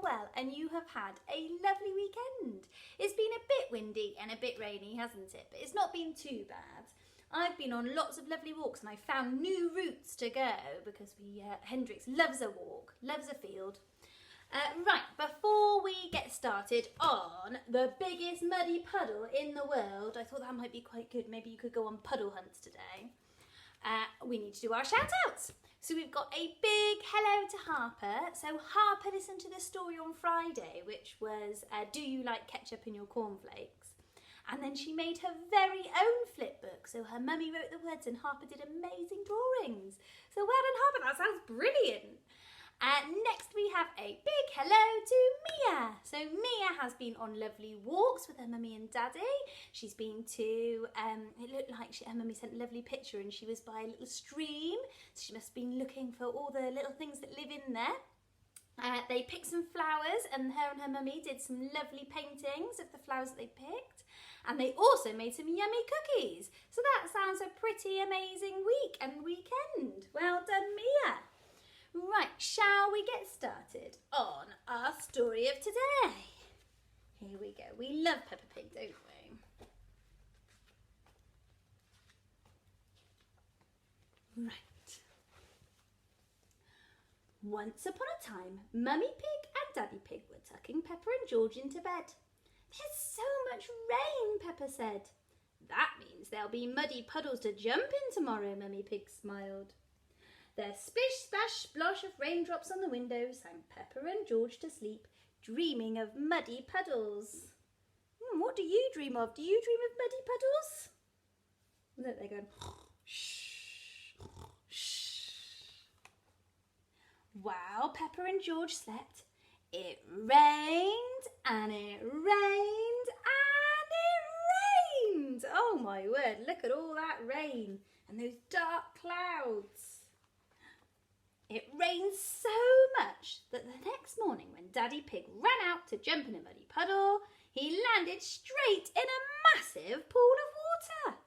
well and you have had a lovely weekend. It's been a bit windy and a bit rainy, hasn't it? But it's not been too bad. I've been on lots of lovely walks and I found new routes to go because Hendrix loves a walk, loves a field. Right, before we get started on the biggest muddy puddle in the world, I thought that might be quite good. Maybe you could go on puddle hunts today. We need to do our shout outs. So we've got a big hello to Harper. So Harper listened to the story on Friday, which was do you like ketchup in your cornflakes? And then she made her very own flip book. So her mummy wrote the words and Harper did amazing drawings. So well done, Harper, that sounds brilliant. Next we have a big hello to Mia. So Mia has been on lovely walks with her mummy and daddy. She's been to, it looked like her mummy sent a lovely picture and she was by a little stream. So she must have been looking for all the little things that live in there. They picked some flowers and her mummy did some lovely paintings of the flowers that they picked. And they also made some yummy cookies. So that sounds a pretty amazing week and weekend. Well done, Mia. Right, shall we get started on our story of today? Here we go. We love Peppa Pig, don't we? Right. Once upon a time, Mummy Pig and Daddy Pig were tucking Peppa and George into bed. There's so much rain, Peppa said. That means there'll be muddy puddles to jump in tomorrow, Mummy Pig smiled. Their splish, splash, splosh of raindrops on the window sang Peppa and George to sleep, dreaming of muddy puddles. What do you dream of? Do you dream of muddy puddles? Look, they're going, shh, shh. While Peppa and George slept, it rained and it rained and it rained. Oh my word, look at all that rain and those dark clouds. It rained so much that the next morning when Daddy Pig ran out to jump in a muddy puddle, he landed straight in a massive pool of water.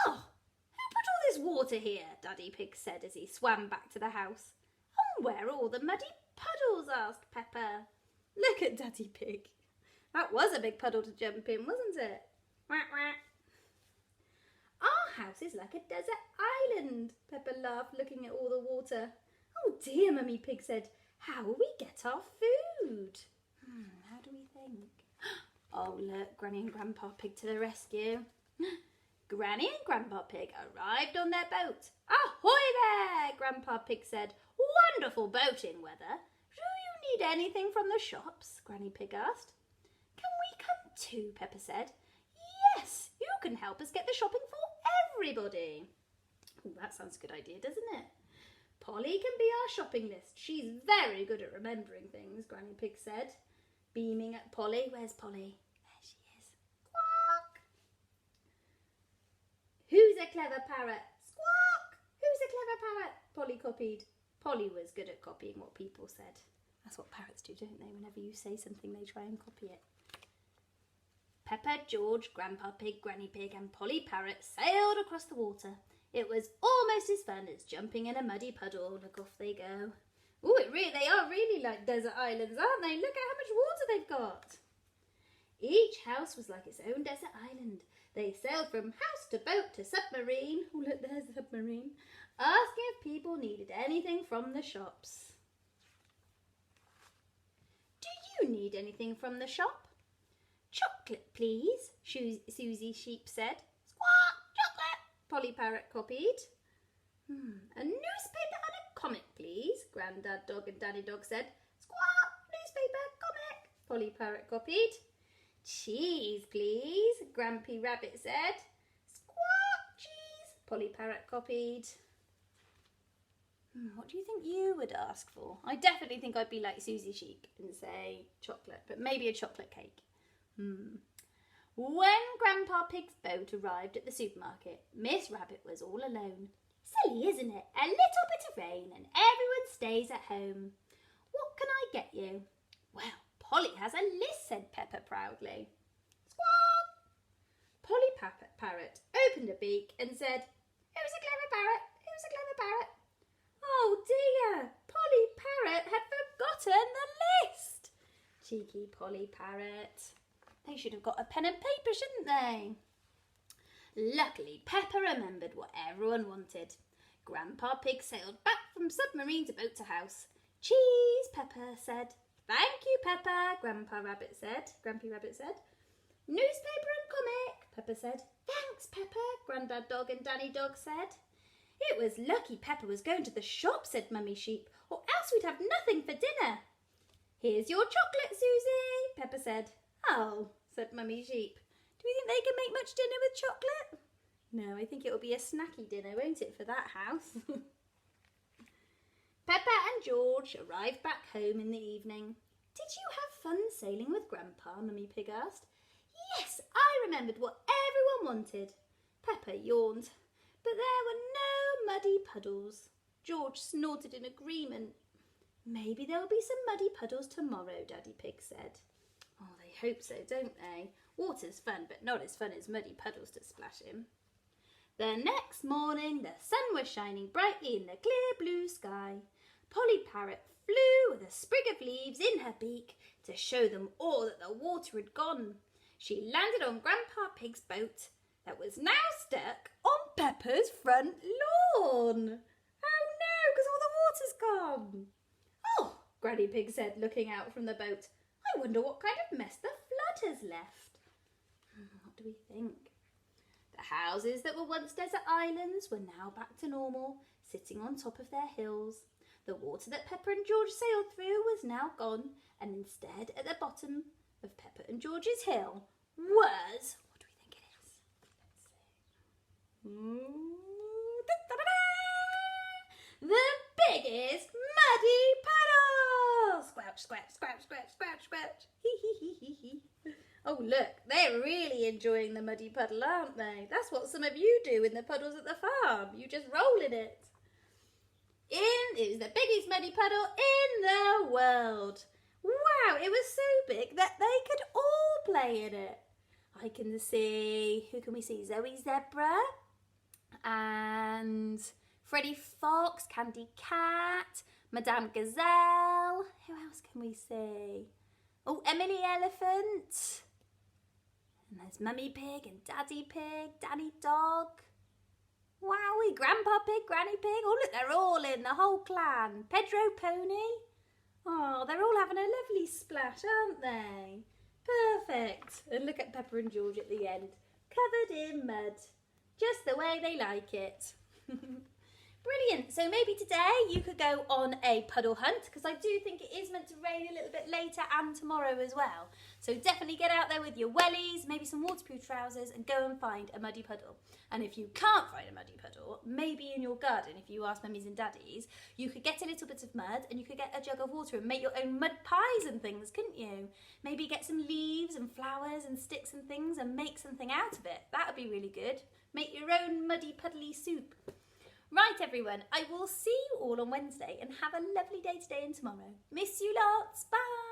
Oh, who put all this water here? Daddy Pig said as he swam back to the house. And where are all the muddy puddles? Asked Peppa. Look at Daddy Pig. That was a big puddle to jump in, wasn't it? Quack, quack. Our house is like a desert island, Peppa laughed, looking at all the water. Oh dear, Mummy Pig said, how will we get our food? How do we think? Oh look, Granny and Grandpa Pig to the rescue. Granny and Grandpa Pig arrived on their boat. Ahoy there, Grandpa Pig said. Wonderful boating weather. Do you need anything from the shops? Granny Pig asked. Can we come too? Peppa said. Yes, you can help us get the shopping for everybody. Oh, that sounds a good idea, doesn't it? Polly can be our shopping list. She's very good at remembering things, Granny Pig said, beaming at Polly. Where's Polly? There she is. Squawk! Who's a clever parrot? Squawk! Who's a clever parrot? Polly copied. Polly was good at copying what people said. That's what parrots do, don't they? Whenever you say something, they try and copy it. Peppa, George, Grandpa Pig, Granny Pig and Polly Parrot sailed across the water. It was almost as fun as jumping in a muddy puddle. Look, off they go. Oh, they are really like desert islands, aren't they? Look at how much water they've got. Each house was like its own desert island. They sailed from house to boat to submarine. Oh, look, there's the submarine. Asking if people needed anything from the shops. Do you need anything from the shop? Chocolate, please, Susie Sheep said. Squawk, chocolate, Polly Parrot copied. A newspaper and a comic, please, Grandad Dog and Daddy Dog said. Squawk, newspaper, comic, Polly Parrot copied. Cheese, please, Grampy Rabbit said. Squawk, cheese, Polly Parrot copied. What do you think you would ask for? I definitely think I'd be like Susie Sheep and say chocolate, but maybe a chocolate cake. When Grandpa Pig's boat arrived at the supermarket, Miss Rabbit was all alone. Silly, isn't it? A little bit of rain and everyone stays at home. What can I get you? Well, Polly has a list, said Peppa proudly. Squawk! Polly Parrot opened a beak and said, Who's a clever parrot? Who's a clever parrot? Oh dear, Polly Parrot had forgotten the list. Cheeky Polly Parrot. They should have got a pen and paper, shouldn't they? Luckily, Peppa remembered what everyone wanted. Grandpa Pig sailed back from submarine to boat to house. Cheese, Peppa said. Thank you, Peppa, Grampy Rabbit said. Newspaper and comic, Peppa said. Thanks, Peppa, Grandad Dog and Danny Dog said. It was lucky Peppa was going to the shop, said Mummy Sheep, or else we'd have nothing for dinner. Here's your chocolate, Susie, Peppa said. Oh, said Mummy Sheep. Do you think they can make much dinner with chocolate? No, I think it'll be a snacky dinner, won't it, for that house? Peppa and George arrived back home in the evening. Did you have fun sailing with Grandpa? Mummy Pig asked. Yes, I remembered what everyone wanted. Peppa yawned, but there were no muddy puddles. George snorted in agreement. Maybe there'll be some muddy puddles tomorrow, Daddy Pig said. Oh, they hope so, don't they? Water's fun, but not as fun as muddy puddles to splash in. The next morning, the sun was shining brightly in the clear blue sky. Polly Parrot flew with a sprig of leaves in her beak to show them all that the water had gone. She landed on Grandpa Pig's boat that was now stuck on Peppa's front lawn. Oh no, because all the water's gone. Oh, Granny Pig said, looking out from the boat. I wonder what kind of mess the flood has left. What do we think? The houses that were once desert islands were now back to normal, sitting on top of their hills. The water that Peppa and George sailed through was now gone, and instead at the bottom of Peppa and George's hill was... What do we think it is? Let's see. The biggest muddy puddle! Squelch, squelch, squelch, squelch, squelch, squelch. Hee hee hee hee hee. Oh look, they're really enjoying the muddy puddle, aren't they? That's what some of you do in the puddles at the farm. You just roll in it. It was the biggest muddy puddle in the world. Wow, it was so big that they could all play in it. I can see, who can we see? Zoe Zebra and Freddie Fox, Candy Cat, Madame Gazelle. Who else can we see? Oh, Emily Elephant. And there's Mummy Pig and Daddy Pig, Danny Dog. Wowie, Grandpa Pig, Granny Pig. Oh, look, they're all in, the whole clan. Pedro Pony. Oh, they're all having a lovely splash, aren't they? Perfect. And look at Peppa and George at the end, covered in mud. Just the way they like it. Brilliant. So maybe today you could go on a puddle hunt, because I do think it is meant to rain a little bit later and tomorrow as well. So definitely get out there with your wellies, maybe some waterproof trousers, and go and find a muddy puddle. And if you can't find a muddy puddle, maybe in your garden, if you ask mummies and daddies, you could get a little bit of mud and you could get a jug of water and make your own mud pies and things, couldn't you? Maybe get some leaves and flowers and sticks and things and make something out of it. That would be really good. Make your own muddy puddly soup. Right, everyone, I will see you all on Wednesday, and have a lovely day today and tomorrow. Miss you lots. Bye.